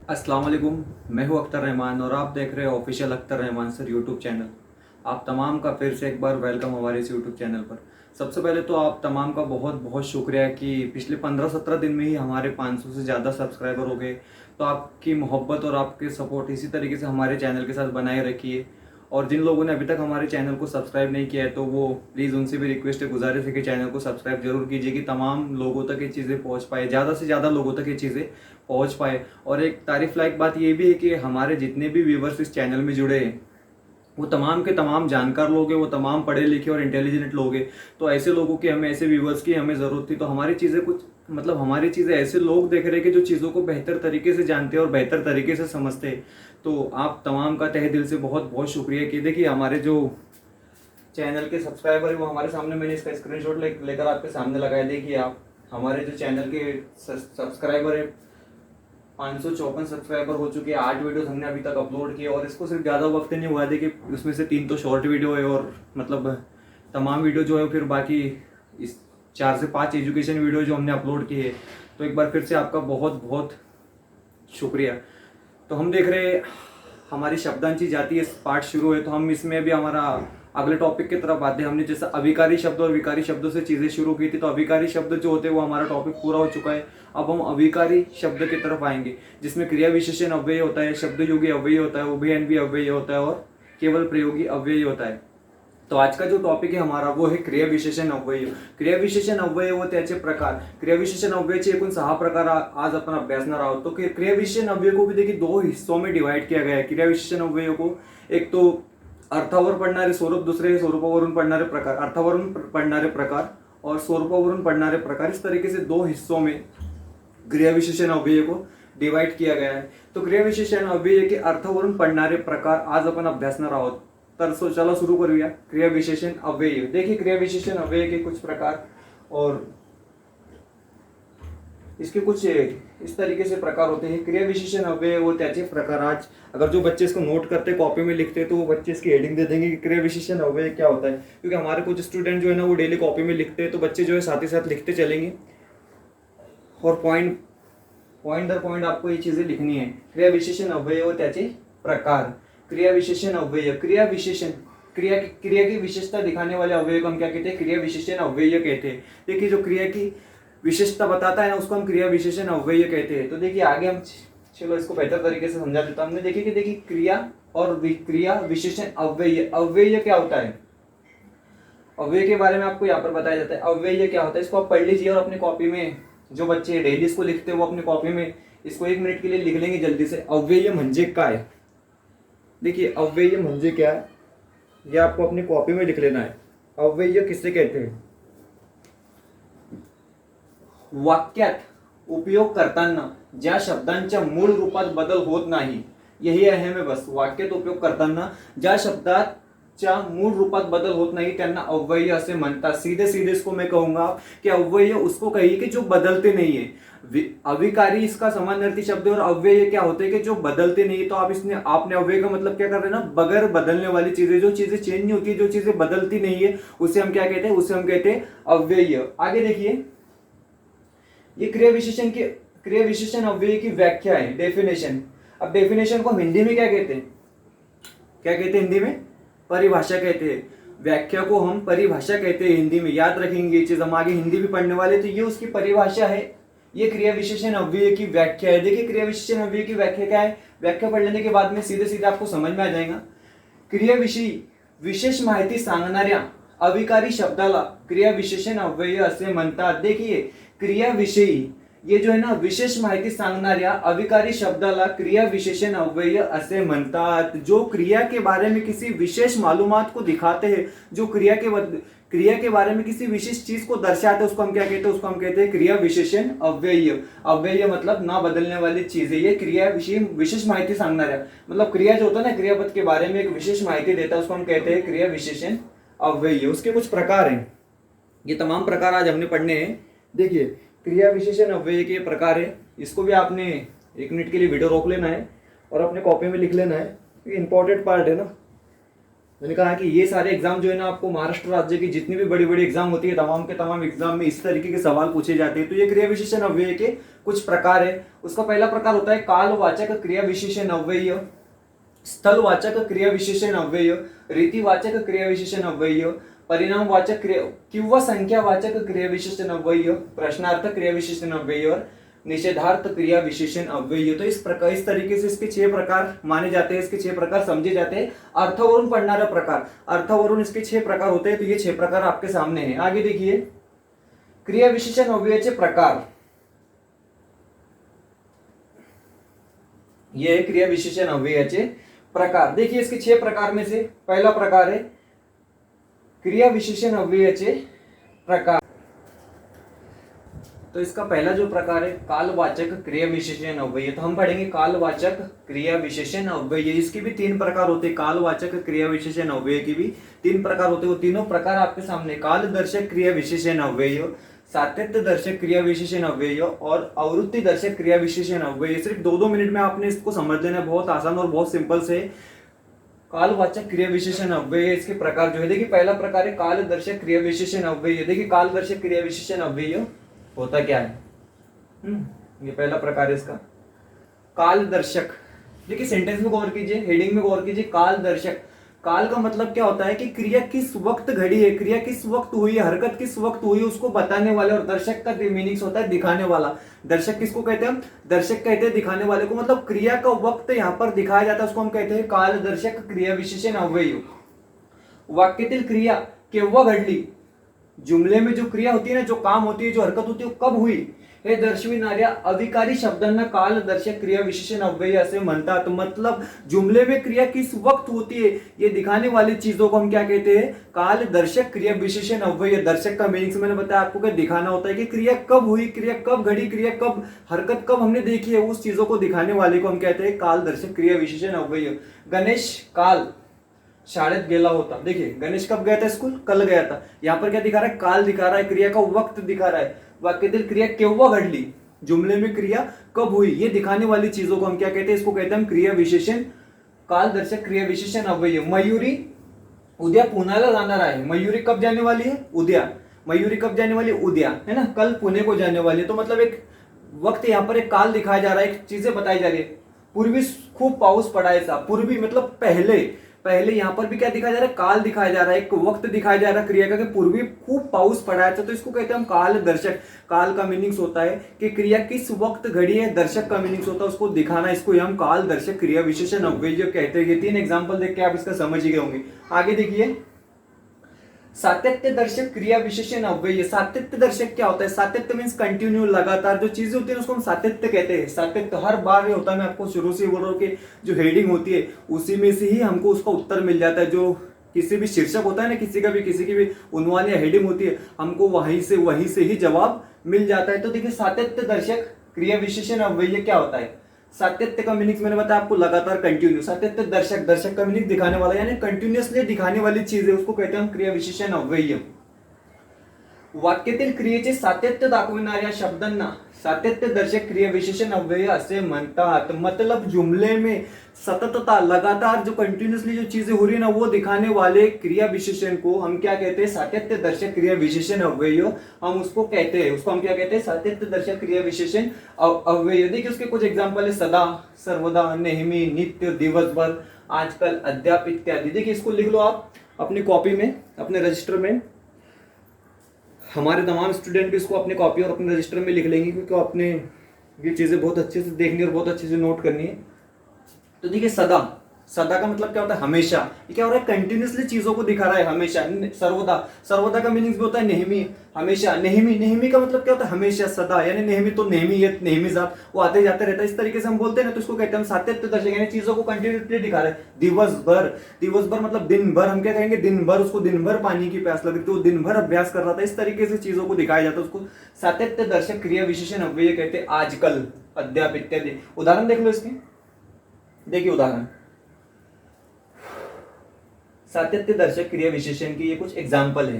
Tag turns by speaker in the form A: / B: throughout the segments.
A: अस्सलाम वालेकुम। मैं हूं अख्तर रहमान और आप देख रहे हैं official Akhtar Rahman sir YouTube channel. आप तमाम का फिर से एक बार वेलकम हमारे इस यूट्यूब चैनल पर। सबसे पहले तो आप तमाम का बहुत बहुत शुक्रिया कि पिछले 15-17 दिन में ही हमारे 500 से ज़्यादा सब्सक्राइबर हो गए। तो आपकी मोहब्बत और आपके सपोर्ट इसी तरीके से हमारे चैनल के साथ बनाए रखिए। और जिन लोगों ने अभी तक हमारे चैनल को सब्सक्राइब नहीं किया है तो वो प्लीज़ उनसे भी रिक्वेस्ट है, गुजारिश है कि चैनल को सब्सक्राइब जरूर कीजिए कि तमाम लोगों तक ये चीज़ें पहुंच पाए, ज़्यादा से ज़्यादा लोगों तक ये चीज़ें पहुंच पाए। और एक तारीफ लायक बात ये भी है कि हमारे जितने भी व्यूवर्स इस चैनल में जुड़े हैं वो तमाम के तमाम जानकार लोग हैं, वो तमाम पढ़े लिखे और इंटेलिजेंट लोग हैं। तो ऐसे लोगों की हमें, ऐसे व्यूवर्स की हमें ज़रूरत थी। तो हमारी चीज़ें कुछ हमारी चीज़ें ऐसे लोग देख रहे हैं कि जो चीज़ों को बेहतर तरीके से जानते हैं और बेहतर तरीके से समझते हैं। तो आप तमाम का तहे दिल से बहुत बहुत शुक्रिया कि देखिए हमारे जो चैनल के सब्सक्राइबर है वो हमारे सामने, मैंने इसका स्क्रीनशॉट लेकर आपके सामने लगाया। देखिए आप, हमारे जो चैनल के सब्सक्राइबर है 554 सब्सक्राइबर हो चुके हैं। 8 वीडियोस हमने अभी तक अपलोड किए और इसको सिर्फ ज़्यादा वक्त नहीं हुआ। देखिए उसमें से 3 तो शॉर्ट वीडियो है और तमाम वीडियो जो है फिर बाकी इस 4 से 5 एजुकेशन वीडियो जो हमने अपलोड किए। तो एक बार फिर से आपका बहुत बहुत शुक्रिया। तो हम देख रहे हमारी शब्दांची जाती है पाठ शुरू है, तो हम इसमें भी हमारा अगले टॉपिक की तरफ आते हैं। हमने जैसे अभिकारी शब्द और विकारी शब्दों से चीज़ें शुरू की थी, तो अभिकारी शब्द जो होते हैं वो हमारा टॉपिक पूरा हो चुका है। अब हम अभिकारी शब्द की तरफ आएंगे जिसमें क्रिया विशेषण अव्यय होता है, शब्द योगी अव्यय होता है, उभयन अव्यय होता है और केवल प्रयोगी अव्यय होता है। तो आज का जो टॉपिक है हमारा वो है क्रिया विशेषण अव्यय। क्रिया विशेषण अव्यय व त्याचे प्रकार। क्रिया विशेषण अव्ययाचे एकूण 6 प्रकार आज आपण अभ्यासणार आहोत। तो क्रिया विशेषण अव्यय को भी देखिए 2 हिस्सों में डिवाइड किया गया है। क्रिया विशेषण अव्यय को एक तो अर्थावर पडणारे स्वरूप, दुसरे स्वरूपावरून पडणारे प्रकार, अर्थावरून पडणारे प्रकार और स्वरूपावरून पडणारे प्रकार, इस तरीके से 2 हिस्सों में क्रिया विशेषण अव्यय को डिवाइड किया गया है। तो क्रिया विशेषण अव्यय के अर्थावरून पडणारे प्रकार आज आपण अभ्यासणार आहोत। तर चला शुरू करूया। क्रिया विशेषण अव्यय। देखिए क्रिया विशेषण अव्यय के कुछ प्रकार और इसके कुछ इस तरीके से प्रकार होते हैं। क्रिया विशेषण अव्यय वो त्याचे प्रकार। आज अगर जो बच्चे इसको नोट करते कॉपी में लिखते तो वो बच्चे इसकी हेडिंग दे देंगे कि क्रिया विशेषण अव्यय क्या होता है, क्योंकि हमारे कुछ स्टूडेंट जो है ना वो डेली कॉपी में लिखते हैं, तो बच्चे जो है साथ ही साथ लिखते चलेंगे और पॉइंट दर पॉइंट आपको ये चीजें लिखनी है। क्रिया विशेषण अव्यय व त्याचे प्रकार। क्रिया विशेषण अव्यय, क्रिया विशेषण, क्रिया की विशेषता दिखाने वाले अव्यय को हम क्या कहते हैं? क्रिया विशेषण अव्यय कहते हैं। देखिए जो क्रिया की विशेषता बताता है ना उसको हम क्रिया विशेषण अव्यय कहते हैं। तो देखिए आगे हम, चलो इसको बेहतर तरीके से समझा देता हूं। हमने देखिए कि देखिए क्रिया और क्रिया विशेषण अव्यय। अव्यय क्या होता है? अव्यय के बारे में आपको यहाँ पर बताया जाता है। अव्यय क्या होता है इसको आप पढ़ लीजिए और अपनी कॉपी में, जो बच्चे डेली इसको लिखते हैं वो अपनी कॉपी में इसको 1 मिनट के लिए लिख लेंगे जल्दी से। अव्यय म्हणजे काय? देखिए अव्यय म्हणजे क्या है ये आपको अपनी कॉपी में लिख लेना है। अव्यय किससे कहते हैं? वाक्यात उपयोग करताना ज्या शब्दांच्या मूळ रूपात बदल होत नाही, यही अहम है बस। वाक्यात उपयोग करताना ज्या शब्दाच्या मूळ रूपात बदल होत नाही त्यांना अव्यय असे म्हणतात। सीधे सीधे इसको मैं कहूंगा कि अव्यय उसको कहिए कि जो बदलते नहीं है। अविकारी इसका समानार्थी शब्द है और अव्यय क्या होते हैं कि जो बदलते नहीं है। तो आप इसने आपने अव्यय का मतलब क्या कर रहे हैं ना, बगैर बदलने वाली चीजें, जो चीजें चेंज नहीं होती, जो चीजें बदलती नहीं है, उसे हम क्या कहते हैं? उसे हम कहते हैं अव्यय। आगे देखिए ये क्रिया विशेषण अव्यय की व्याख्या है, डेफिनेशन। अब डेफिनेशन को हिंदी में क्या कहते हैं? क्या कहते हैं हिंदी में? परिभाषा कहते हैं। व्याख्या को हम परिभाषा कहते हैं हिंदी में। याद रखेंगे ये चीज, हम आगे हिंदी भी पढ़ने वाले, तो ये उसकी परिभाषा है। ये क्रिया विशेषण अव्यय की व्याख्या है। देखिए क्रिया विशेषण अव्यय की व्याख्या क्या है? व्याख्या पढ़ लेने के बाद में सीधे सीधे आपको समझ में आ जाएगा। क्रियाविषयी विशेष माहिती सांगणाऱ्या अविकारी शब्दाला क्रिया विशेषण अव्यय असे म्हणतात। देखिए क्रियाविषयी, ये जो है ना विशेष माहिती सांगणाऱ्या अविकारी शब्दाला क्रिया विशेषण अव्यय असे म्हणतात। जो क्रिया के बारे में किसी विशेष मालूमात को दिखाते हैं, जो क्रिया के बारे में किसी विशेष चीज को दर्शाते हैं, उसको हम क्या कहते हैं? उसको हम कहते हैं क्रिया विशेषण अव्यय। अव्यय मतलब ना बदलने वाली चीज है। ये क्रिया विशेष माहिती सांगणाऱ्या, मतलब क्रिया जो होता है ना क्रियापद के बारे में एक विशेष माहिती देता है, उसको हम कहते हैं क्रिया विशेषण अव्यय। उसके कुछ प्रकार हैं, ये तमाम प्रकार आज हमने पढ़ने हैं। देखिए क्रिया विशेषण अव्यय के प्रकार है, इसको भी आपने 1 मिनट के लिए वीडियो रोक लेना है और अपने कॉपी में लिख लेना है, ये इंपॉर्टेंट पार्ट है ना। मैंने कहा कि ये सारे एग्जाम जो है ना आपको महाराष्ट्र राज्य की जितनी भी बड़ी बड़ी एग्जाम होती है तमाम के तमाम एग्जाम में इस तरीके के सवाल पूछे जाते हैं। तो ये क्रिया विशेषण अव्यय के कुछ प्रकार है। उसका पहला प्रकार होता है कालवाचक क्रिया विशेषण अव्यय, स्थलवाचक क्रिया विशेषण अव्यय, रीतिवाचक क्रिया विशेषण अव्यय, परिणामवाचक क्रिया किंवा संख्यावाचक क्रिया विशेषण अव्यय, प्रश्नार्थक क्रिया विशेषण अव्यय और निषेधार्थ क्रिया विशेषण अव्यय। तो इस तरीके से इसके 6 प्रकार माने जाते हैं, इसके 6 प्रकार समझे जाते हैं। अर्थवरून पढ़नारा प्रकार, अर्थवरून इसके 6 प्रकार होते हैं। तो ये 6 प्रकार आपके सामने हैं। आगे देखिए क्रिया विशेषण अव्ययाचे प्रकार, ये है क्रिया विशेषण अव्ययाचे प्रकार। देखिए इसके 6 प्रकार में से पहला प्रकार है क्रिया विशेषण अव्ययाचे प्रकार। तो इसका पहला जो प्रकार है कालवाचक क्रिया विशेषण अव्यय। तो हम पढ़ेंगे कालवाचक क्रिया विशेषण अव्यय। इसके भी 3 प्रकार होते हैं। कालवाचक क्रिया विशेषण अव्यय के भी 3 प्रकार होते हैं। वो तीनों प्रकार आपके सामने, कालदर्शक क्रिया विशेषण अव्यय, सातत्य दर्शक क्रिया विशेषण अव्यय और आवृत्ति दर्शक क्रिया विशेषण अव्यय। सिर्फ 2-2 मिनट में आपने इसको समझ लेना है। बहुत आसान और बहुत सिंपल से। कालवाचक क्रिया विशेषण अव्यय, इसके प्रकार जो है देखिए, पहला प्रकार है कालदर्शक क्रिया विशेषण अव्यय। देखिए कालदर्शक क्रिया विशेषण अव्यय होता क्या है, ये पहला प्रकार है इसका कालदर्शक। देखिए सेंटेंस में गौर कीजिए, हेडिंग में गौर कीजिए, कालदर्शक। काल का मतलब क्या होता है कि क्रिया किस वक्त घड़ी है, क्रिया किस वक्त हुई है, हरकत किस वक्त हुई है, उसको बताने वाले। और दर्शक का मीनिंग्स होता है दिखाने वाला। दर्शक किसको कहते हैं, दर्शक कहते हैं दिखाने वाले को। मतलब क्रिया का वक्त यहाँ पर दिखाया जाता है, उसको हम कहते हैं कालदर्शक क्रिया विशेषण अव्यय। वाक्यातील क्रिया केव्हा घडली, जुमले में जो क्रिया होती है ना, जो काम होती है, जो हरकत होती है, वो कब हुई हे दर्शविणाऱ्या अविकारी शब्दांना कालदर्शक क्रिया विशेषण अव्यय असे म्हणतात। मतलब जुमले में क्रिया किस वक्त होती है, ये दिखाने वाली चीजों को हम क्या कहते हैं, कालदर्शक क्रिया विशेषण अव्यय। दर्शक का मीनिंग्स मैंने बताया आपको, क्या दिखाना होता है कि क्रिया कब हुई, क्रिया कब घड़ी, क्रिया कब, हरकत कब हमने देखी है, उस चीजों को दिखाने वाले को हम कहते हैं कालदर्शक क्रिया विशेषण अव्यय। गणेश काल शाळेत गेला होता। देखिए गणेश कब गया था स्कूल, कल गया था। यहाँ पर क्या दिखा रहा है, काल दिखा रहा है, क्रिया का वक्त दिखा रहा है। वाक्यातील क्रिया केव्हा घडली, जुमले में क्रिया कब हुई, ये दिखाने वाली चीजों को हम क्या कहते हैं, इसको कहते हैं हम क्रिया विशेषण, कालदर्शक क्रिया विशेषण अव्यय। मयूरी उद्या पुण्याला जाणार आहे। मयूरी कब जाने वाली है, उद्या। मयूरी कब जाने वाली है, उद्या, है ना, कल पुणे को जाने वाली है। तो मतलब एक वक्त यहाँ पर एक काल दिखाया जा रहा है, एक चीजें बताई जा रही है। पूर्वी खूप पाऊस पडायचा, पूर्वी मतलब पहले, पहले यहाँ पर भी क्या दिखाया जा रहा है, काल दिखाया जा रहा है, एक वक्त दिखाया जा रहा है क्रिया का, कि पूर्वी खूब पाऊस पड़ाया था। तो इसको कहते हैं हम काल दर्शक। काल का मीनिंग्स होता है कि क्रिया किस वक्त घड़ी है, दर्शक का मीनिंग्स होता है उसको दिखाना, इसको हम काल दर्शक क्रिया विशेषण अव्यय कहते हैं। ये 3 एग्जाम्पल देख के आप इसका समझ ही गए होंगे। आगे देखिए सातत्य दर्शक क्रिया विशेषण अव्यय। सातत्य दर्शक क्या होता है, सातत्य मीन्स कंटिन्यू, लगातार जो चीजें होती है उसको हम सातत्य कहते हैं। सातत्य हर बार ये होता है, मैं आपको शुरू से बोल रहा हूँ कि जो हेडिंग होती है उसी में से ही हमको उसका उत्तर मिल जाता है। जो किसी भी शीर्षक होता है ना, किसी की भी उन्वान या हेडिंग होती है, हमको वहीं से ही जवाब मिल जाता है। तो देखिए सातत्य दर्शक क्रिया विशेषण अव्यय क्या होता है। सातत्य का मीनिंग मैंने बताया आपको, लगातार, कंटिन्यू। सातत्य दर्शक, दर्शक का मीनिंग दिखाने वाला, यानी कंटिन्यूअसली दिखाने वाली चीज है, उसको कहते हैं हम क्रिया विशेषण अव्यय। वाक्यातील क्रियेचे सातत्य दाखविणाऱ्या शब्दांना सातत्य दर्शक क्रिया विशेषण अव्यय असे म्हणतात। मतलब जुमले में सततता, लगातार, जो कंटिन्यूअसली जो चीजें हो रही है ना, वो दिखाने वाले क्रिया विशेषण को हम क्या कहते हैं, सातत्य दर्शक क्रिया विशेषण अव्यय हम उसको कहते हैं। उसको हम क्या कहते हैं, सातत्य दर्शक क्रिया विशेषण अव्यय। देखिए उसके कुछ एग्जांपल है, सदा, सर्वदा, नेहमी, नित्य, दिवसभर, आजकल, अद्याप इत्यादि। देखिए इसको लिख लो आप अपनी कॉपी में, अपने रजिस्टर में। हमारे तमाम स्टूडेंट भी इसको अपनी कॉपी और अपने रजिस्टर में लिख लेंगे, क्योंकि आपने ये चीज़ें बहुत अच्छे से देखनी और बहुत अच्छे से नोट करनी है। तो देखिए सदा, सदा का मतलब क्या होता है, हमेशा। ये क्या हो रहा है, कंटिन्यूअसली चीजों को दिखा रहा है, हमेशा। सर्वदा, सर्वदा का मीनिंग भी होता है नेहमी, हमेशा। नेहमी, नेहमी का मतलब क्या होता है, हमेशा, सदा, यानी नेहमी तो नेहमी है, नेहमी जात, वो आते जाते रहता है। इस तरीके से हम बोलते हैं ना, तो इसको कहते हैं हम सातत्य दर्शक, यानी चीजों को कंटिन्यूअसली दिखा रहे हैं। दिवसभर, दिवसभर मतलब दिन भर, हम क्या कहेंगे, दिन भर, उसको दिन भर पानी की प्यास लग रही थी, वो दिन भर अभ्यास कर रहा था। इस तरीके से चीजों को दिखाया जाता है, उसको सातत्य दर्शक क्रिया विशेषण अव्यय कहते हैं। आजकल, अद्याप इत्यादि। उदाहरण देख लो इसके, देखिए उदाहरण, सातत्य दर्शक क्रिया विशेषण की ये कुछ एग्जाम्पल है।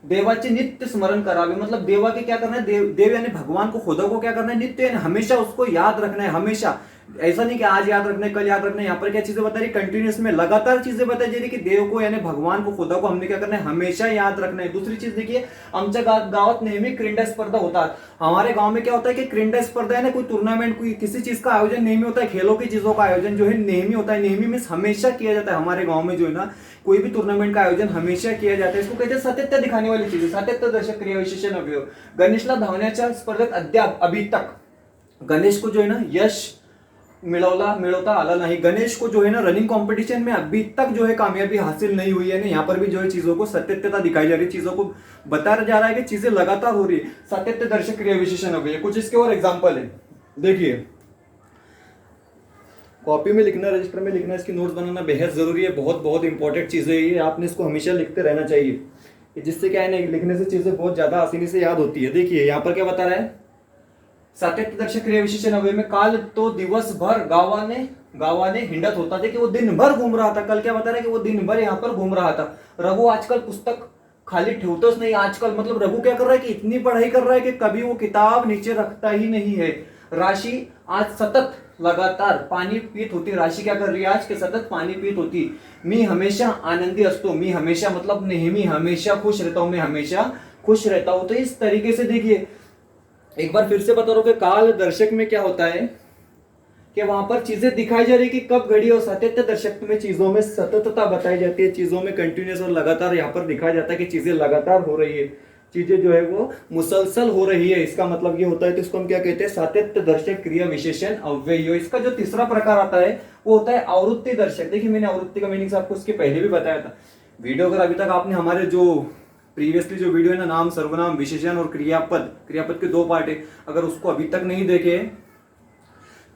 A: देवाचे नित्य स्मरण करावे, मतलब देवा के क्या करना है, देव यानी भगवान को, खुदा को क्या करना है, नित्य यानी हमेशा उसको याद रखना है, हमेशा। ऐसा नहीं कि आज याद रखना है कल याद रखना है। यहाँ पर क्या चीजें बता रही, कंटिन्यूस में लगातार चीजें बताई जा रही कि देव को यानी भगवान को खुदा को हमने क्या करना है, हमेशा याद रखना है। दूसरी चीज देखिए, आमच्या गावात नेहमी क्रीडा स्पर्धा होतात। हमारे गांव में क्या होता है कि क्रीडा स्पर्धा है ना, कोई टूर्नामेंट कोई किसी चीज का आयोजन नेहमी होता है, खेलों की चीजों का आयोजन जो है नेहमी होता है। नेहमी मीन्स हमेशा किया जाता है। हमारे गाँव में जो है ना कोई भी टूर्नामेंट का आयोजन हमेशा किया जाता है। इसको कहते हैं सातत्य दिखाने वाली चीज, सातत्य दर्शक क्रिया विशेषण अवयव। गणेशला धावण्याच्या स्पर्धेत अद्याप अभी तक गणेश को जो है ना यश मिळवता आला नहीं। गणेश को जो है ना रनिंग कंपटीशन में अभी तक जो है कामयाबी हासिल नहीं हुई है ना। यहाँ पर भी जो है चीजों को सत्यता दिखाई जा रही है, चीजों को बताया जा रहा है कि चीजें लगातार हो रही है। सातत्य दर्शक क्रिया विशेषण हो गई। कुछ इसके और एग्जाम्पल है, देखिए कॉपी में लिखना, रजिस्टर में लिखना, इसकी नोट्स बनाना बेहद जरूरी है। बहुत बहुत इंपॉर्टेंट चीजें ये, आपने इसको हमेशा लिखते रहना चाहिए, जिससे क्या है ना लिखने से चीजें बहुत ज्यादा आसानी से याद होती है। देखिए यहाँ पर क्या बता रहा है, सातत्य दर्शक क्रिया विशेषण अवयव में काल तो दिवसभर गावाने हिंडत होता था, कि वो दिन भर घूम रहा था। कल क्या बता रहा है कि वो दिन भर यहाँ पर घूम रहा था। रघु आजकल पुस्तक खाली ठेवतोच नहीं। आजकल मतलब रघु क्या कर रहा है कि इतनी पढ़ाई कर रहा है कि कभी वो किताब नीचे रखता ही नहीं है। राशि आज सतत लगातार पानी पीत होती। राशि क्या कर रही है आज के सतत पानी पीत होती। मी हमेशा आनंदी असतो। मी हमेशा मतलब नेहमी हमेशा खुश रहता हूं, मैं हमेशा खुश रहता हूं। तो इस तरीके से देखिए, एक बार फिर से बता रहा हूं कि काल दर्शक में क्या होता है कि वहां पर चीजें दिखाई जा रही कि कब घड़ी, और सातत्य दर्शक में चीजों में सततता बताई जाती है, चीजों में कंटिन्यूस और लगातार यहाँ पर दिखाया जाता है कि चीजें लगातार हो रही है, चीजें जो है वो मुसलसल हो रही है। इसका मतलब ये होता है, तो इसको हम क्या कहते हैं, सातत्य दर्शक क्रिया विशेषण अव्यय। इसका जो तीसरा प्रकार आता है वो होता है आवृत्ति दर्शक। देखिए मैंने आवृत्ति का मीनिंग आपको इसके पहले भी बताया था। वीडियो अगर अभी तक आपने हमारे जो प्रीवियसली जो वीडियो है ना, नाम सर्वनाम विशेषण और क्रियापद के 2 पार्ट है, अगर उसको अभी तक नहीं देखे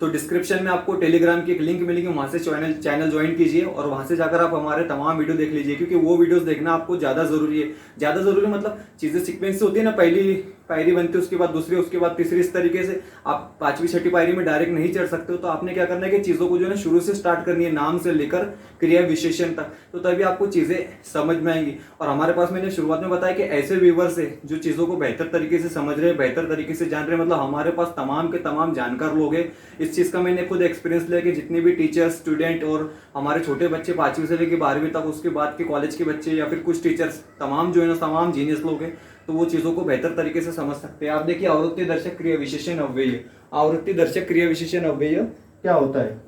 A: तो डिस्क्रिप्शन में आपको टेलीग्राम की एक लिंक मिलेगी, वहां से चैनल ज्वाइन कीजिए और वहां से जाकर आप हमारे तमाम वीडियो देख लीजिए, क्योंकि वो वीडियोस देखना आपको ज्यादा जरूरी है। ज्यादा जरूरी मतलब चीजें सीक्वेंस से होती है ना, पहली पायरी बनती है, उसके बाद दूसरी, उसके बाद तीसरी, इस तरीके से आप 5वीं 6ठी पायरी में डायरेक्ट नहीं चढ़ सकते हो। तो आपने क्या करना है कि चीजों को जो है शुरू से स्टार्ट करनी है, नाम से लेकर क्रिया विशेषण तक, तो तभी आपको चीजें समझ में आएंगी। और हमारे पास मैंने शुरुआत में बताया कि ऐसे व्यूवर्स है जो चीजों को बेहतर तरीके से समझ रहे हैं, बेहतर तरीके से जान रहे हैं, मतलब हमारे पास तमाम के तमाम जानकार लोग हैं। इस चीज का मैंने खुद एक्सपीरियंस लिया कि जितने भी टीचर्स, स्टूडेंट और हमारे छोटे बच्चे 5वीं से लेकर 12वीं तक, उसके बाद के कॉलेज के बच्चे या फिर कुछ टीचर्स, तमाम जो है ना तमाम जीनियस लोग हैं, तो वो चीजों को बेहतर तरीके से समझ सकते हैं। आप देखिए आवृत्ति दर्शक क्रिया विशेषण अव्यय। आवृत्ति दर्शक क्रिया विशेषण अव्यय क्या होता है?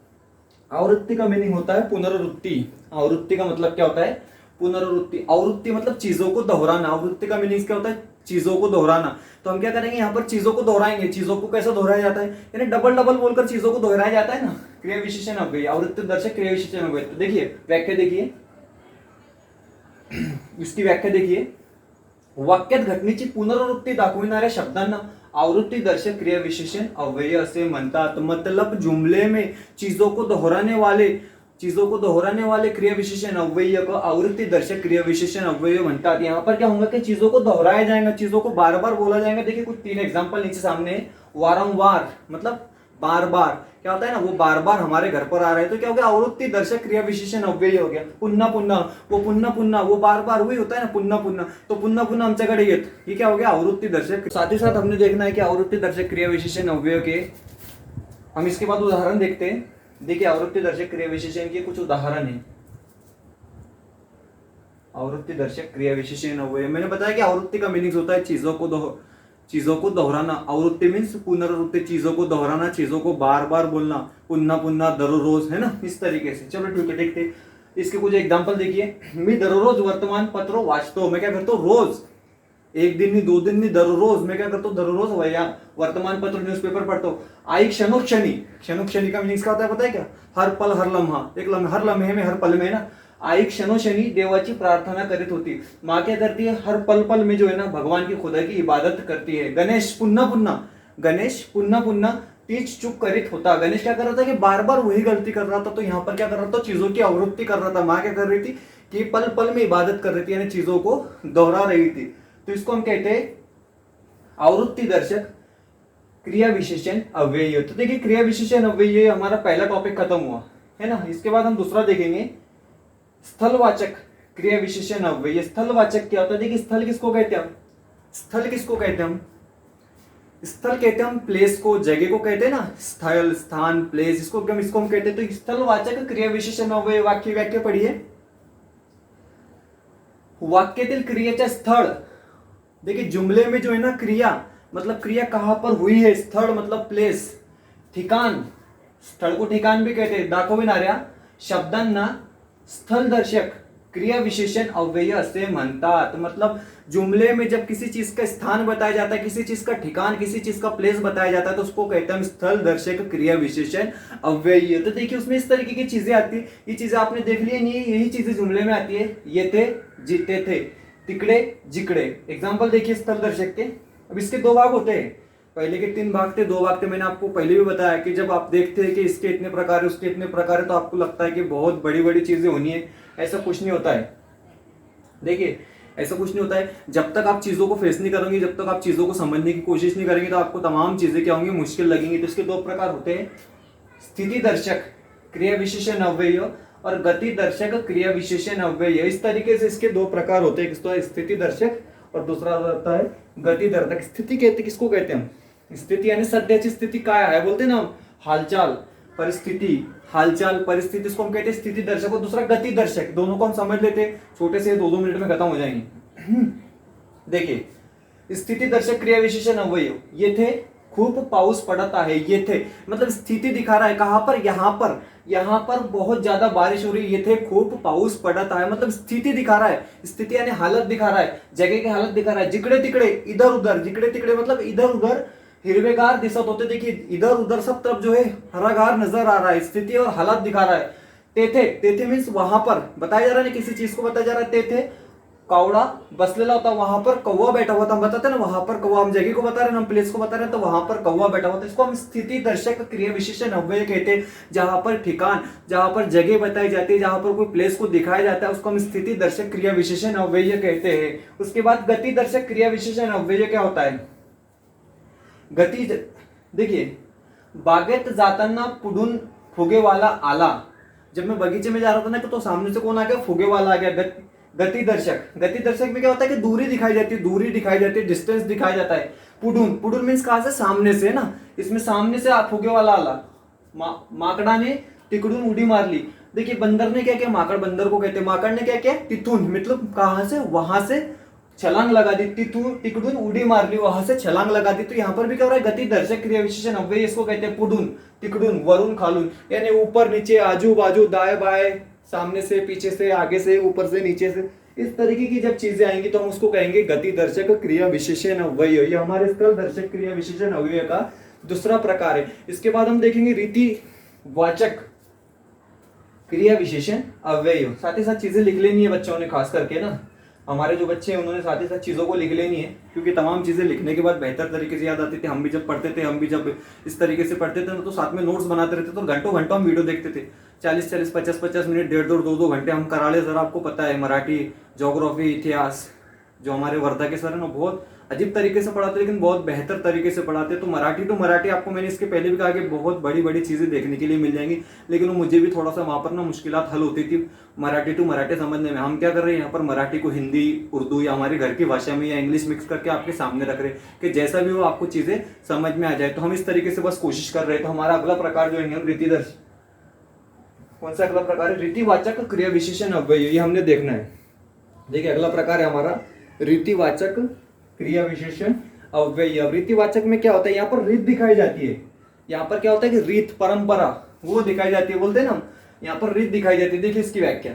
A: आवृत्ति का मीनिंग होता है पुनरावृत्ति। आवृत्ति का मतलब क्या होता है? पुनरावृत्ति। आवृत्ति मतलब चीजों को दोहराना। आवृत्ति का मीनिंग क्या होता है? चीजों को दोहराना। तो हम क्या करेंगे यहाँ पर चीजों को दोहराएंगे। चीजों को कैसे दोहराया जाता है? यानी डबल डबल बोलकर चीजों को दोहराया जाता है ना। क्रिया विशेषण अव्यय, आवृत्ति दर्शक क्रिया विशेषण अव्यय। तो देखिए व्याख्या, देखिए इसकी व्याख्या देखिए, वाक्यात घटनेची पुनरावृत्ती दाखविणाऱ्या शब्दांना आवृत्ति दर्शक क्रिया विशेषण अव्यय असे म्हणतात। मतलब जुमले में चीजों को दोहराने वाले क्रिया विशेषण अव्यय को आवृत्ति दर्शक क्रिया विशेषण अव्यय म्हणतात। यहाँ पर क्या होगा कि चीजों को दोहराया जाएगा, चीजों को बार बार बोला जाएगा। देखिए कुछ 3 एग्जाम्पल नीचे सामने है। वारंवार मतलब बार बार, क्या होता है ना, वो बार बार हमारे घर पर आ रहे हैं, तो क्या हो गया? आवृत्ति दर्शक क्रिया विशेषण अव्यय हो गया। पुन्हा पुन्हा, वो बार बार वही होता है ना, पुन्हा पुन्हा, तो पुन्हा पुन्हा आमच्याकडे येत, ये क्या हो गया? आवृत्ति दर्शक। साथ ही साथ हमने देखना है कि आवृत्ति दर्शक क्रिया विशेषण अव्यय के हम इसके बाद उदाहरण देखते हैं। देखिए आवृत्ति दर्शक क्रिया विशेषण के कुछ उदाहरण है। आवृत्ति दर्शक क्रिया विशेषण अव्यय, मैंने बताया कि आवृत्ति का मीनिंग होता है चीजों को दोहराना। आवृत्ति मीन्स पुनरावृत्ति, चीजों को दोहराना, चीजों को बार बार बोलना, पुन्हा पुन्हा, दररोज, है ना, इस तरीके से। चलो ठीक है, देखते इसके कुछ एग्जांपल देखिए। मी दररोज वर्तमानपत्र वाचतो। मैं क्या करता हूँ? रोज, 1 दिन नहीं, 2 दिन नहीं, दररोज मैं क्या करता हूँ? दररोज वर्तमानपत्र, न्यूज़पेपर पढ़ता हूँ। आई क्षणोक्षणी का मीनिंग क्या होता है पता है क्या? हर पल, हर लम्हा, हर लम्हे में, हर पल में ना। आई क्षणोक्षणी देवाची प्रार्थना करीत होती। माँ क्या करती है? हर पल पल में जो है ना भगवान की, खुदा की इबादत करती है। गणेश पुन्हा पुन्हा तीच चूक करीत होता। गणेश क्या कर रहा था कि बार बार वही गलती कर रहा था, तो यहाँ पर क्या कर रहा था? चीजों की आवृत्ति कर रहा था। माँ क्या कर रही थी कि पल पल में इबादत कर रही थी, यानी चीजों को दोहरा रही थी। तो इसको हम कहते हैं आवृत्ति दर्शक क्रिया विशेषण अव्यय। तो देखिए क्रिया विशेषण अव्यय हमारा पहला टॉपिक खत्म हुआ है ना। इसके बाद हम दूसरा देखेंगे, स्थलवाचक क्रिया विशेषण अव्यय। स्थलवाचक क्या होता है? देखिए स्थल किसको कहते हैं हम? स्थल कहते हैं हम प्लेस को, जगह को कहते हैं ना, स्थल, स्थान, प्लेस, इसको हम कहते हैं। तो स्थलवाचक क्रिया विशेषण अव्यय वाक्य व्याख्या पढ़िए। वाक्यातील क्रियेच्या स्थळ, देखिए जुमले में जो है ना क्रिया, मतलब क्रिया कहां पर हुई है, स्थळ मतलब प्लेस, ठिकाण, स्थळ को ठिकाण भी कहते हैं, दाखविणाऱ्या शब्दांना स्थलदर्शक क्रिया विशेषण अव्यय असे म्हणतात। मतलब जुमले में जब किसी चीज का स्थान बताया जाता है, किसी चीज का ठिकान, किसी चीज का प्लेस बताया जाता है, तो उसको कहते हैं स्थल दर्शक क्रिया विशेषण अव्यय। तो देखिए उसमें इस तरीके की चीजें आती है, ये चीजें आपने देख ली नहीं, यही चीजें जुमले में आती है। ये थे, जीते थे, तिकड़े, जिकड़े। एग्जाम्पल देखिए स्थल दर्शक के। अब इसके दो भाग होते हैं, पहले के 3 भाग थे, 2 भाग थे। मैंने आपको पहले भी बताया कि जब आप देखते हैं कि इसके इतने प्रकार है, उसके इतने प्रकार है, तो आपको लगता है कि बहुत बड़ी बड़ी चीजें होनी है। ऐसा कुछ नहीं होता है। देखिए ऐसा कुछ नहीं होता है। जब तक आप चीजों को फेस नहीं करोगे, जब तक आप चीजों को समझने की कोशिश नहीं करेंगे, तो आपको तमाम चीजें क्या होंगी, मुश्किल लगेंगी। तो इसके 2 प्रकार होते हैं, स्थिति दर्शक क्रिया विशेषण अव्यय और गति दर्शक क्रिया विशेषण अव्यय। इस तरीके से इसके 2 प्रकार होते हैं, एक स्थिति दर्शक और दूसरा होता है गति दर्शक। स्थिति कहते किसको कहते हैं हम, स्थिति यानी सध्याची स्थिति काय आहे बोलते ना हम, हालचाल, परिस्थिति, हालचाल, परिस्थिति, इसको हम कहते हैं स्थिति दर्शक। और दूसरा गति दर्शक। दोनों को हम समझ लेते हैं, छोटे से 2-2 मिनट में खत्म हो जाएंगे। देखिए स्थिति दर्शक क्रिया विशेषण अव्यय, ये थे खूब पाऊस पड़त आहे, ये थे मतलब स्थिति दिखा रहा है, कहां पर, यहां पर बहुत ज्यादा बारिश हो रही है। ये थे खूब पाऊस पड़त आहे, मतलब स्थिति दिखा रहा है, स्थिति यानी हालत दिखा रहा है, जगह की हालत दिखा रहा है। जिकडे तिकडे, इधर उधर, जिकडे तिकडे मतलब इधर उधर हिरवेगार दिसत होते। देखिए इधर उधर सब तरफ जो है हरागार नजर आ रहा है, स्थिति और हालत दिखा रहा है। तेथे, तेथे मीन्स वहां पर बताया जा रहा है, किसी चीज को बताया जा रहा है। तेथे कावड़ा बसलेला होता, वहां पर कौवा बैठा हुआ था। हम बताते हैं ना वहां पर कौवा, हम जगह को बता रहे हैं, हम प्लेस को बता रहे हैं, तो वहां पर कौवा बैठा हुआ था। इसको हम स्थिति दर्शक क्रिया विशेषण अव्यय कहते हैं। जहां पर ठिकान, जहां पर जगह बताई जाती है, जहां पर कोई प्लेस को दिखाया जाता है, उसको हम स्थिति दर्शक क्रिया विशेषण अव्यय कहते हैं। उसके बाद गति दर्शक क्रिया विशेषण अव्यय क्या होता है, गती। देखिए बागेत जाताना पुढून फुगेवाला आला। जब मैं बगीचे में जा रहा था ना, तो सामने से कौन आ गया, फुगेवाला आ गया। गति दर्शक, गति दर्शक में क्या होता है कि दूरी दिखाई जाती है, दूरी दिखाई जाती है, डिस्टेंस दिखाया जाता है। पुढून, पुढून मीन्स कहां से, सामने से ना। इसमें सामने से फुगेवाला आला, माकड़ा ने तिकडून उड़ी मार ली। देखिए बंदर ने क्या किया, माकड़ बंदर को कहते हैं, माकड़ ने क्या किया, तिथून मतलब कहां से, वहां से छलांग लगा दी, तिकडून उड़ी मार ली, वहां से छलांग लगा दी। तो यहां पर भी क्या हो रहा है, गति दर्शक क्रिया विशेषण अव्यय, इसको कहते हैं पुढून, तिकडून, वरून, खालून, यानी ऊपर नीचे, आजू बाजू, दाएं बाएं, सामने से, पीछे से, आगे से, ऊपर से, नीचे से। इस तरीके की जब चीजें आएंगी तो हम उसको कहेंगे गति दर्शक क्रिया विशेषण अव्यय। ये हमारे स्थल दर्शक क्रिया विशेषण अव्यय का दूसरा प्रकार है। इसके बाद हम देखेंगे रीतिवाचक क्रिया विशेषण अव्यय। साथ ही साथ चीजें लिख लेनी है बच्चों ने, खास करके ना हमारे जो बच्चे हैं उन्होंने साथ ही साथ चीज़ों को लिख लेनी है, क्योंकि तमाम चीज़ें लिखने के बाद बेहतर तरीके से याद आती थी। हम भी जब पढ़ते थे, हम भी जब इस तरीके से पढ़ते थे ना, तो साथ में नोट्स बनाते रहते, तो घंटों घंटों हम वीडियो देखते थे। 40-40, 50-50 मिनट, 1.5-2, 2-2 घंटे हम करा ले। सर आपको पता है मराठी, ज्योग्राफी, इतिहास, जो हमारे वर्धा के सर है ना, बहुत अजीब तरीके से पढ़ाते, लेकिन बहुत बेहतर तरीके से पढ़ाते। तो मराठी टू मराठी आपको मैंने इसके पहले भी कहा कि बहुत बड़ी बड़ी चीज़ें देखने के लिए मिल जाएंगी, लेकिन वो मुझे भी थोड़ा सा वहाँ पर ना मुश्किलात हल होती थी मराठी टू मराठी समझने में। हम क्या कर रहे हैं यहाँ पर, मराठी को हिंदी, उर्दू या हमारी घर की भाषा में या इंग्लिश मिक्स करके आपके सामने रख रहे हैं कि जैसा भी हो आपको चीज़ें समझ में आ जाए। तो हम इस तरीके से बस कोशिश कर रहे हैं। तो हमारा अगला प्रकार जो है हम रीतिदर्श, कौन सा अगला प्रकार है, रीतिवाचक क्रिया विशेषण अव्यय, ये हमने देखना है। देखिए अगला प्रकार है हमारा रीतिवाचक क्रिया विशेषण अव्यय। अब रीतिवाचक में क्या होता है, यहाँ पर रीत दिखाई जाती है। यहाँ पर क्या होता है कि रीत, परंपरा वो दिखाई जाती है, बोलते हैं ना हम, यहाँ पर रीत दिखाई जाती है। देखिए इसकी व्याख्या,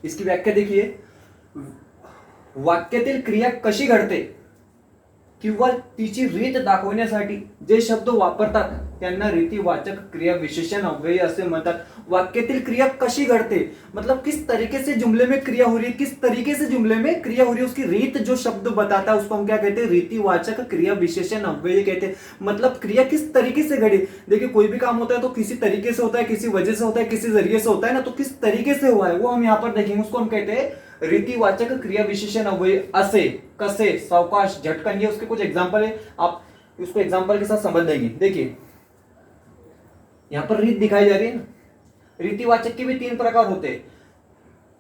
A: इसकी व्याख्या देखिए, वाक्यातील क्रिया कशी घडते किंवा तिची रीत दाखवण्यासाठी जे शब्द वापरतात त्यांना रीतिवाचक क्रिया विशेषण अव्यय असे म्हणतात। वाक्यातील क्रिया कशी घडते मतलब किस तरीके से जुमले में क्रिया हो रही है, किस तरीके से जुमले में क्रिया हो रही है, उसकी रीत जो शब्द बताता है उसको हम क्या कहते हैं, रीतिवाचक क्रिया विशेषण अव्यय कहते हैं। मतलब क्रिया किस तरीके से घड़ी। देखिए कोई भी काम होता है तो किसी तरीके से होता है, किसी वजह से होता है, किसी जरिए से होता है ना, तो किस तरीके से हुआ है वो हम यहाँ पर देखेंगे, उसको हम कहते हैं रीतिवाचक क्रिया विशेषण अव्यय। असे, कसे, सावकाश, झटकन, ये उसके कुछ एग्जांपल है, आप उसको एग्जांपल के साथ समझ लेंगे। देखिए यहां पर रीत दिखाई जा रही है ना। रीतिवाचक के भी 3 प्रकार होते हैं,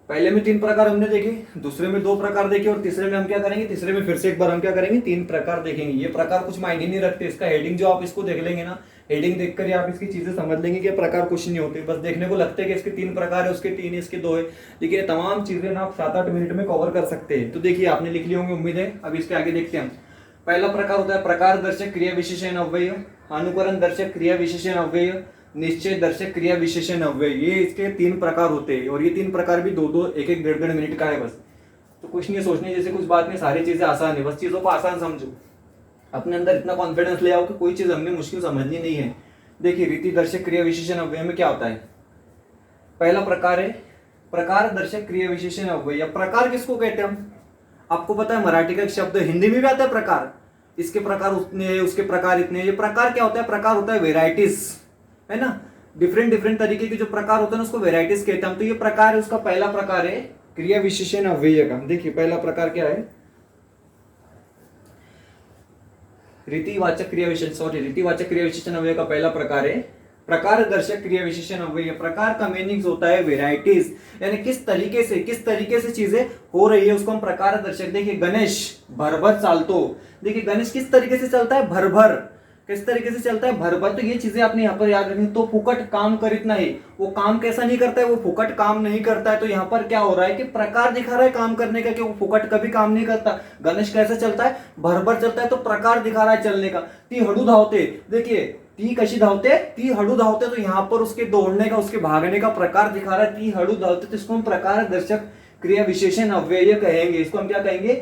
A: पहले में 3 प्रकार हमने देखे, दूसरे में 2 प्रकार देखे और तीसरे में हम क्या करेंगे, तीसरे में फिर से एक बार हम क्या करेंगे, 3 प्रकार देखेंगे। ये प्रकार कुछ मायने नहीं रखते, इसका हेडिंग जो आप इसको देख लेंगे ना, हेडिंग देखकर ही आप इसकी चीजें समझ लेंगे कि प्रकार कुछ नहीं होते, बस देखने को लगता है कि इसके 3 प्रकार है, उसके 3 है, इसके 2 है, लेकिन ये तमाम चीजें ना आप 7-8 मिनट में कवर कर सकते हैं। तो देखिए आपने लिख लिए होंगे उम्मीद है। अब इसके आगे देखते हैं हम। पहला प्रकार होता है प्रकार दर्शक क्रिया विशेषण अव्यय, अनुकरण दर्शक क्रिया विशेषण अव्यय, निश्चय दर्शक क्रिया विशेषण अव्यय। ये इसके 3 प्रकार होते हैं और ये 3 प्रकार भी 2-2, 1-1, 1.5 मिनट का है बस। तो कुछ नहीं सोचने जैसे कुछ बात नहीं, सारी चीजें आसान है, बस चीजों को आसान समझो, अपने अंदर इतना कॉन्फिडेंस ले आओ कि कोई चीज हमने मुश्किल समझनी नहीं है। देखिए रीति दर्शक क्रिया विशेषण अव्यय में क्या होता है। पहला प्रकार है प्रकार दर्शक क्रिया विशेषण अव्यय। प्रकार किसको कहते हैं हम, आपको पता है मराठी का एक शब्द हिंदी में भी आता है प्रकार, इसके प्रकार उतने, उसके प्रकार इतने। ये प्रकार क्या होता है, प्रकार होता है वेराइटीज, है ना, डिफरेंट तरीके के जो प्रकार होते हैं उसको वेराइटीज कहते हैं हम। तो ये प्रकार है, उसका पहला प्रकार है क्रिया विशेषण अव्यय का। देखिए पहला प्रकार क्या है, रीतिवाचक क्रिया विशेषण अव्यय का पहला प्रकार है प्रकार दर्शक क्रिया विशेषण अव्यय। प्रकार का मीनिंग होता है वेराइटीज, यानी किस तरीके से चीजें हो रही है उसको हम प्रकार दर्शक। देखिए गणेश भरभर चालतो, देखिए गणेश किस तरीके से चलता है, भरभर, किस तरीके से चलता है, भरभर। तो ये चीजें आपने यहाँ पर याद रखनी। तो फुकट काम करित नहीं, वो काम कैसा नहीं करता है, वो फुकट काम नहीं करता है। तो यहाँ पर क्या हो रहा है कि प्रकार दिखा रहा है काम करने का, कि वो फुकट कभी काम नहीं करता। गणेश कैसे चलता है, भरभर चलता है, तो प्रकार दिखा रहा है चलने का। ती हड़ू धावते, देखिए ती कशी धावते, ती हड़ू धावते, तो यहाँ पर उसके दौड़ने का, उसके भागने का प्रकार दिखा रहा है, ती हड़ू धावते। तो इसको हम प्रकार दर्शक क्रिया विशेषण अव्यय कहेंगे। इसको हम क्या कहेंगे,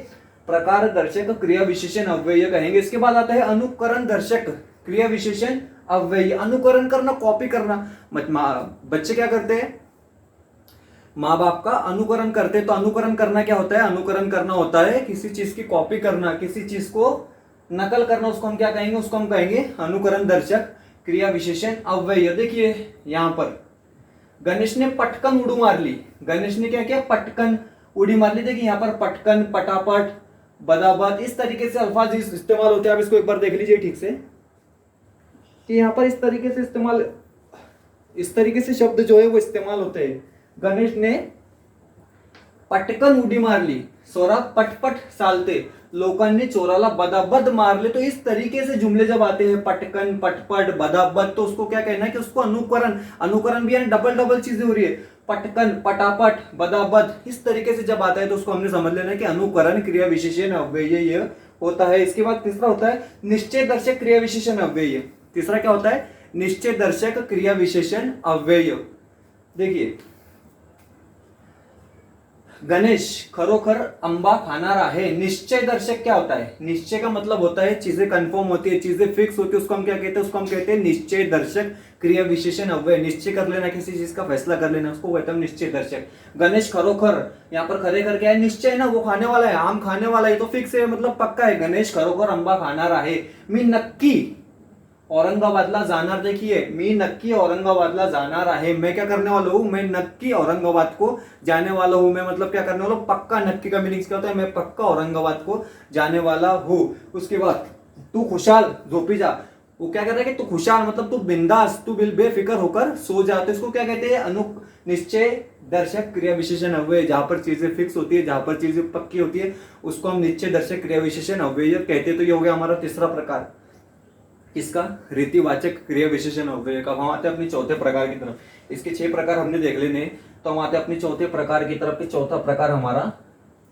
A: प्रकार दर्शक क्रिया विशेषण अव्यय कहेंगे। इसके बाद आता है अनुकरण दर्शक क्रिया विशेषण अव्यय। अनुकरण करना, कॉपी करना। बच्चे क्या करते हैं, माँ बाप का अनुकरण करते। तो अनुकरण करना क्या होता है, अनुकरण करना होता है किसी चीज की कॉपी करना, किसी चीज को नकल करना, उसको हम क्या कहेंगे, उसको हम कहेंगे अनुकरण दर्शक क्रिया विशेषण अव्यय। देखिए यहां पर गणेश ने पटकन उड़ी मार ली, गणेश ने क्या किया, पटकन उड़ी मार ली। देखिए यहाँ पर पटकन, पटापट, बदाबद, इस तरीके से अल्फाज इस्तेमाल होते हैं। आप इसको एक बार देख लीजिए ठीक से कि यहाँ पर इस तरीके से शब्द जो है वो इस्तेमाल होते हैं। गणेश ने पटकन उडी मारली, चोरा पटपट चालते, लोकांनी चोराला बदाबद मारले। तो इस तरीके से जुमले जब आते हैं, पटकन, पटपट, बदाबद, तो उसको क्या कहना है कि उसको अनुकरण भी, यानी डबल चीजें हो रही है, पटकन, पटापट, बदाबद, इस तरीके से जब आता है तो उसको हमने समझ लेना है कि अनुकरण क्रिया विशेषण अव्यय ये होता है। इसके बाद तीसरा होता है निश्चय दर्शक क्रिया विशेषण अव्यय। तीसरा क्या होता है, निश्चय दर्शक क्रिया विशेषण अव्यय। देखिए गणेश खरोखर आंबा खानार आहे। निश्चय दर्शक क्या होता है, निश्चय का मतलब होता है चीजें कंफर्म होती है, चीजें फिक्स होती है, उसको हम क्या कहते हैं, उसको हम कहते हैं निश्चय दर्शक क्रिया विशेषण अव्यय। निश्चय कर लेना, किसी चीज का फैसला कर लेना, उसको कहते हैं निश्चय दर्शक। गणेश खरोखर, यहाँ पर खरेखर क्या है, निश्चय ना, वो खाने वाला है, आम खाने वाला है, तो फिक्स है, मतलब पक्का है। गणेश खरोखर आंबा खानार आहे, मी नक्की औरंगाबादला जाणार। देखिए मी नक्की औरंगाबादला जाणार आहे, मैं क्या करने वाला हूँ, मैं नक्की औरंगाबाद को जाने वाला हूँ। मैं मतलब क्या करने वाला हूँ, पक्का। नक्की का मीनिंग क्या होता है, मैं पक्का औरंगाबाद को जाने वाला हूँ। उसके बाद तू खुशहाल झोपी जा, वो क्या कहता है कि तू खुशहाल मतलब तू बिंदास, तू बेफिक्र होकर सो जाते। इसको क्या कहते हैं, निश्चय दर्शक क्रिया विशेषण अव्यय। जहां पर चीजें फिक्स होती है, जहां पर चीजें पक्की होती है, उसको हम निश्चय दर्शक क्रिया विशेषण अव्यय कहते हैं। तो ये हो गया हमारा तीसरा प्रकार, इसका रीतिवाचक क्रिया विशेषण अव्यय का। हम आते हैं अपने चौथे प्रकार की तरफ। इसके 6 प्रकार हमने देख लेने, तो हम आते हैं अपने चौथे प्रकार की तरफ। चौथा प्रकार हमारा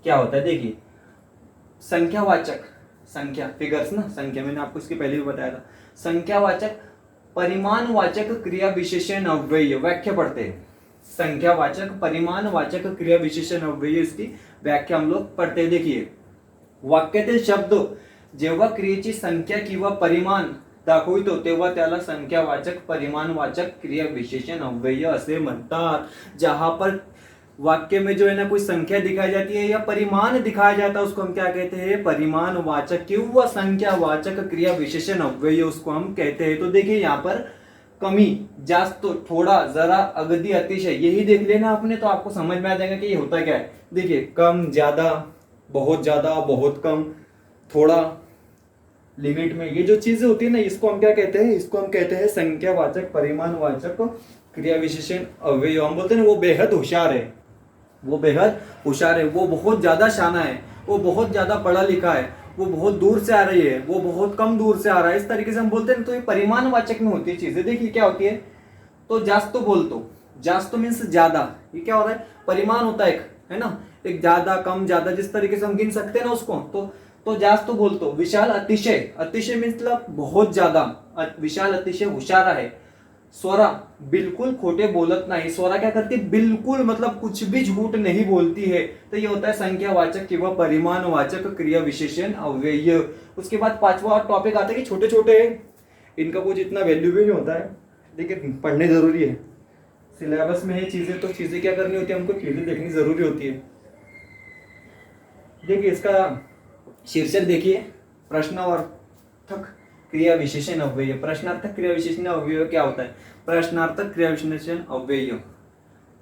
A: क्या होता है, देखिए संख्यावाचक, संख्या फिगर्स ना, संख्या, मैंने आपको इसके पहले भी बताया था। संख्यावाचक परिमाणवाचक क्रिया विशेषण अव्यय। व्याख्या पढ़ते हैं, संख्यावाचक परिमाणवाचक क्रिया विशेषण अव्यय, इसकी व्याख्या हम लोग पढ़ते हैं। देखिए वाक्यातील शब्द जेव्हा क्रियेची संख्या किंवा परिमाण दाखवितो तेव्हा त्याला संख्यावाचक परिमाणवाचक क्रिया विशेषण अव्यय असे म्हणतात। जहां पर वाक्य में जो है ना कोई संख्या दिखाई जाती है या परिमाण दिखाया जाता है, उसको हम क्या कहते हैं, परिमाणवाचक किंवा संख्यावाचक क्रिया विशेषण अव्यय उसको हम कहते हैं। तो देखिए यहाँ पर कमी, जास्त, थोड़ा, जरा, अगदी, अतिशय, यही देख लेना आपने तो आपको समझ में आ जाएगा कि ये होता क्या है। देखिए कम, ज्यादा, बहुत कम, थोड़ा, लिमिट में, ये जो चीजें होती है ना, इसको हम क्या कहते हैं, इसको हम कहते हैं संख्यावाचक परिमाणवाचक क्रिया विशेषण अव्यय। हम बोलते हैं ना वो बेहद होशियार है, वो बेहद होशियार है, वो बहुत ज़्यादा शाना है, वो बहुत ज़्यादा पढ़ा लिखा है, वो बहुत दूर से आ रही है, वो बहुत कम दूर से आ रहा है, इस तरीके से हम बोलते हैं ना। तो ये परिमाणवाचक में होती है चीज़ें। देखिए क्या होती है, तो जास्तो बोलतो, जास्तो मीन्स ज्यादा, ये क्या हो रहा है, परिमाण होता है एक, है ना, एक ज्यादा कम ज्यादा जिस तरीके से हम गिन सकते हैं ना उसको। तो जास्तो बोलतो, विशाल अतिशय, अतिशय मतलब बहुत ज्यादा, विशाल अतिशय होशियार है। स्वरा बिल्कुल खोटे बोलत नहीं, स्वरा क्या करती है, बिल्कुल मतलब कुछ भी झूठ नहीं बोलती है। तो ये होता है संख्यावाचक किंवा परिमाणवाचक क्रिया विशेषण अव्यय। उसके बाद पांचवा टॉपिक आता है कि छोटे छोटे इनका कुछ इतना वैल्यू भी नहीं होता है, लेकिन पढ़ने जरूरी है। सिलेबस में है चीजें, तो चीजें क्या करनी होती है, हमको चीजें देखनी जरूरी होती है। देखिए इसका शीर्षक देखिए, प्रश्नार्थक क्रिया विशेषण अव्यय। प्रश्नार्थक क्रिया विशेषण अव्यय क्या होता है, प्रश्नार्थक क्रिया विशेषण अव्यय,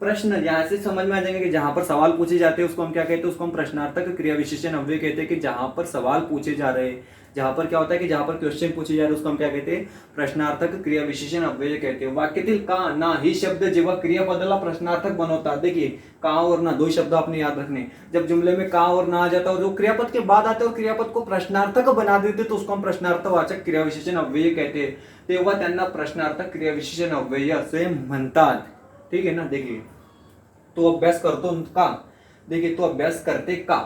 A: प्रश्न यहाँ से समझ में आ जाएंगे कि जहां पर सवाल पूछे जाते हैं उसको हम क्या कहते हैं, उसको हम प्रश्नार्थक क्रिया विशेषण अव्यय कहते हैं। कि जहां पर सवाल पूछे जा रहे हैं, जहां पर क्या होता है कि जहां पर क्वेश्चन पूछे जा रहे हैं उसको हम क्या कहते हैं, प्रश्नार्थक क्रिया विशेषण अव्यय कहते हैं। वाक्यातील का ना ही शब्द जेव्हा क्रियापदाला प्रश्नार्थक बनवतात, देखिए का और ना दो शब्द आपने याद रखने। जब जुमले में का और ना आ जाता है और जो क्रियापद के बाद आते हैं और क्रियापद को प्रश्नार्थक बना देते तो उसको हम प्रश्नार्थवाचक क्रिया विशेषण अव्यय कहते हैं। तेव्हा त्यांना प्रश्नार्थक क्रिया विशेषण अव्यय असे म्हणतात। ठीक है ना। देखिए तो अभ्यास करतो का, देखिए तो अभ्यास करते का,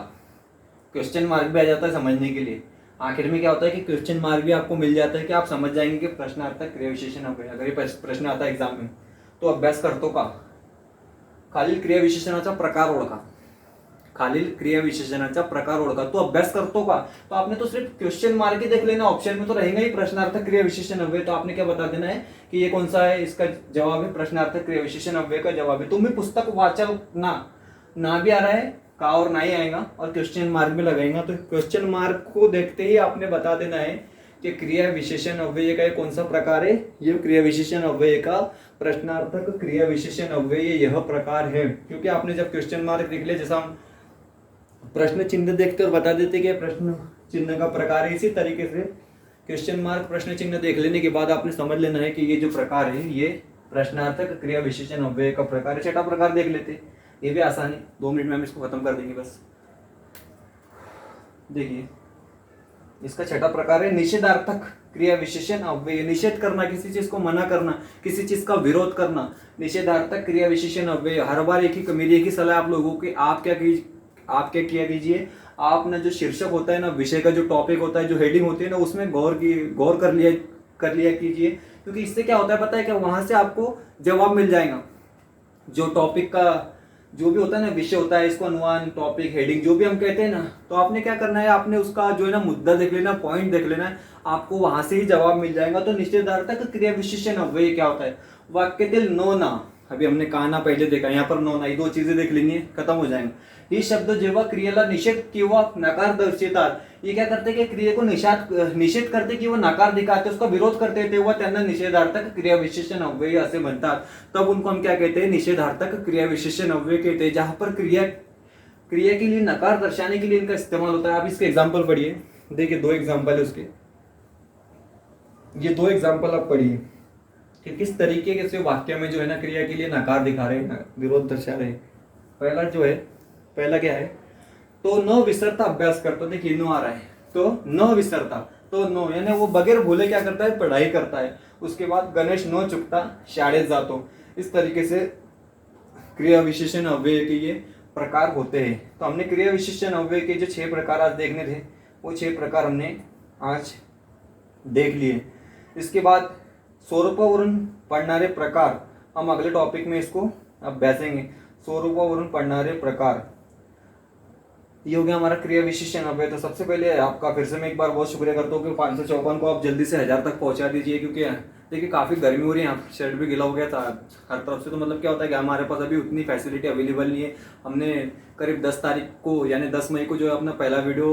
A: क्वेश्चन मार्क भी आ जाता है समझने के लिए। आखिर में क्या होता है कि क्वेश्चन मार्क भी आपको मिल जाता है कि आप समझ जाएंगे कि प्रश्नार्थक क्रिया विशेषण अव्यय। अगर ये प्रश्न आता है एग्जाम में, तो अभ्यास करतो का, खालील क्रिया विशेषणाचा प्रकार ओळखा, खालील क्रिया विशेषणाचा प्रकार ओळखा। तो अभ्यास करतो का, तो आपने तो सिर्फ क्वेश्चन मार्क ही देख लेना, ऑप्शन में तो रहेगा ही प्रश्नार्थक क्रिया विशेषण अव्यय। तो आपने क्या बता देना है कि ये कौन सा है, इसका जवाब है प्रश्नार्थक क्रिया विशेषण अव्यय का जवाब है। तुम्हें पुस्तक वाचल ना भी आ रहा है, का और ना ही आएगा और क्वेश्चन मार्क भी लगाएगा, तो क्वेश्चन मार्क को देखते ही आपने बता देना है कि क्रिया विशेषण अव्यय का कौन सा प्रकार है, ये क्रिया विशेषण अव्यय का प्रश्नार्थक क्रिया विशेषण अव्यय यह प्रकार है। क्योंकि आपने जब क्वेश्चन मार्क देख लिया, जैसा हम प्रश्न चिन्ह देखते और बता देते कि प्रश्न चिन्ह का प्रकार है, इसी तरीके से क्वेश्चन मार्क प्रश्न चिन्ह देख लेने के बाद आपने समझ लेना है कि ये जो प्रकार है ये प्रश्नार्थक क्रिया विशेषण अव्यय का प्रकार है। छठा प्रकार देख लेते हैं, ये भी आसान है, 2 मिनट में हम इसको खत्म कर देंगे बस। देखिए इसका छठा प्रकार है निषेधार्थक क्रिया विशेषण अव्यय। निषेध करना, किसी चीज को मना करना, किसी चीज का विरोध करना, निषेधार्थक क्रिया विशेषण अव्यय। हर बार मेरी एक ही सलाह आप लोगों की, आप क्या किया कीजिए, आप ना जो शीर्षक होता है ना, विषय का जो टॉपिक होता है, जो हेडिंग होती है ना, उसमें गौर कर लिया कीजिए। क्योंकि इससे क्या होता है पता है क्या, वहां से आपको जवाब मिल जाएगा। जो टॉपिक का जो भी होता है ना, विषय होता है, इसको अनुमान, टॉपिक, हेडिंग जो भी हम कहते हैं ना, तो आपने क्या करना है, आपने उसका जो है ना मुद्दा देख लेना, पॉइंट देख लेना है, आपको वहां से ही जवाब मिल जाएगा। तो निषेधार्थक क्रिया विशेषण अव्यय क्या होता है, वाक्यातील नो ना, अभी हमने कहा ना पहले देखा, यहाँ पर नो ना, ये 2 चीजें देख लेंगे, खत्म हो जाएंगे। ये शब्द जेव्हा क्रियेला निषेध किंवा नकार दर्शवतात, ये क्या करते कि क्रिया को निषेध करते किंवा नकार दिखाते, उसका विरोध करते, तेव्हा त्यांना निषेधार्थक क्रिया विशेषण अव्यय असे म्हणतात। तब उनको हम क्या कहते हैं, निषेधार्थक क्रिया विशेषण अव्यय कहते हैं। जहां पर क्रिया के लिए नकार दर्शाने के लिए इनका इस्तेमाल होता है। आप इसके एग्जाम्पल पढ़िए, देखिए 2 एग्जाम्पल है उसके, ये 2 एग्जाम्पल आप पढ़िए कि किस तरीके से वाक्य में जो है ना क्रिया के लिए नकार दिखा रहे हैं, विरोध दर्शा रहे हैं। पहला क्या है, तो न विसरता अभ्यास करता, देखिए नो आ रहा है, तो न विसरता, तो नो यानी वो बगैर भूले क्या करता है, पढ़ाई करता है। उसके बाद गणेश न चुकता शाळेत जातो। इस तरीके से क्रिया विशेषण अव्यय के ये प्रकार होते हैं। तो हमने क्रिया विशेषण अव्यय के जो 6 प्रकार आज देखने थे, वो 6 प्रकार हमने आज देख लिए। इसके बाद स्वरूपावरून पढ़णारे प्रकार हम अगले टॉपिक में इसको अभ्यासेंगे। स्वरूपावरून पढ़णारे प्रकार, ये हो गया हमारा क्रिया विशेषण अव्यय। तो सबसे पहले आपका फिर से मैं एक बार बहुत शुक्रिया करता हूँ कि 554 को आप जल्दी से 1000 तक पहुंचा दीजिए। क्योंकि देखिए काफ़ी गर्मी हो रही है, यहाँ शर्ट भी गिला हो गया था हर तरफ से। तो मतलब क्या होता है कि हमारे पास अभी उतनी फैसिलिटी अवेलेबल नहीं है। हमने करीब 10 तारीख को यानी 10 मई को जो है अपना पहला वीडियो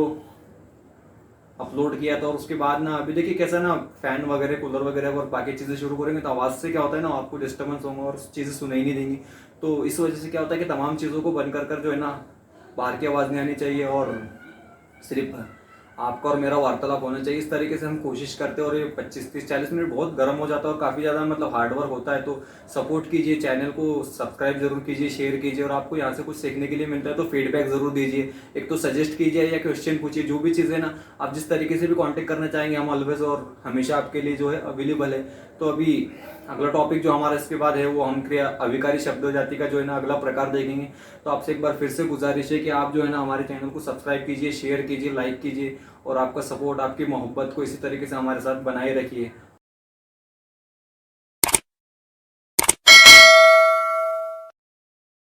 A: अपलोड किया था, और उसके बाद ना अभी देखिए कैसा ना फैन वगैरह, कूलर वगैरह और बाकी चीज़ें शुरू करेंगे, तो आवाज़ से क्या होता है ना, आपको डिस्टर्बेंस होगा और चीज़ें सुनाई नहीं देंगी। तो इस वजह से क्या होता है कि तमाम चीज़ों को बंद कर जो है ना, बाहर की आवाज़ नहीं आनी चाहिए और सिर्फ आपका और मेरा वार्तालाप होना चाहिए। इस तरीके से हम कोशिश करते हैं और ये 25 30 40 मिनट बहुत गर्म हो जाता है और काफ़ी ज़्यादा मतलब हार्ड वर्क होता है। तो सपोर्ट कीजिए, चैनल को सब्सक्राइब जरूर कीजिए, शेयर कीजिए और आपको यहाँ से कुछ सीखने के लिए मिलता है तो फीडबैक जरूर दीजिए। एक तो सजेस्ट कीजिए या क्वेश्चन पूछिए, जो भी चीज़ें ना आप जिस तरीके से भी कांटेक्ट करना चाहेंगे, हम ऑलवेज और हमेशा आपके लिए जो है अवेलेबल है। तो अभी अगला टॉपिक जो हमारा इसके बाद है वो हम क्रिया अभिकारी शब्द जाति का जो है ना अगला प्रकार देखेंगे। तो आपसे एक बार फिर से गुजारिश है कि आप जो है ना हमारे चैनल को सब्सक्राइब कीजिए, शेयर कीजिए, लाइक कीजिए और आपका सपोर्ट, आपकी मोहब्बत को इसी तरीके से हमारे साथ बनाए रखिए।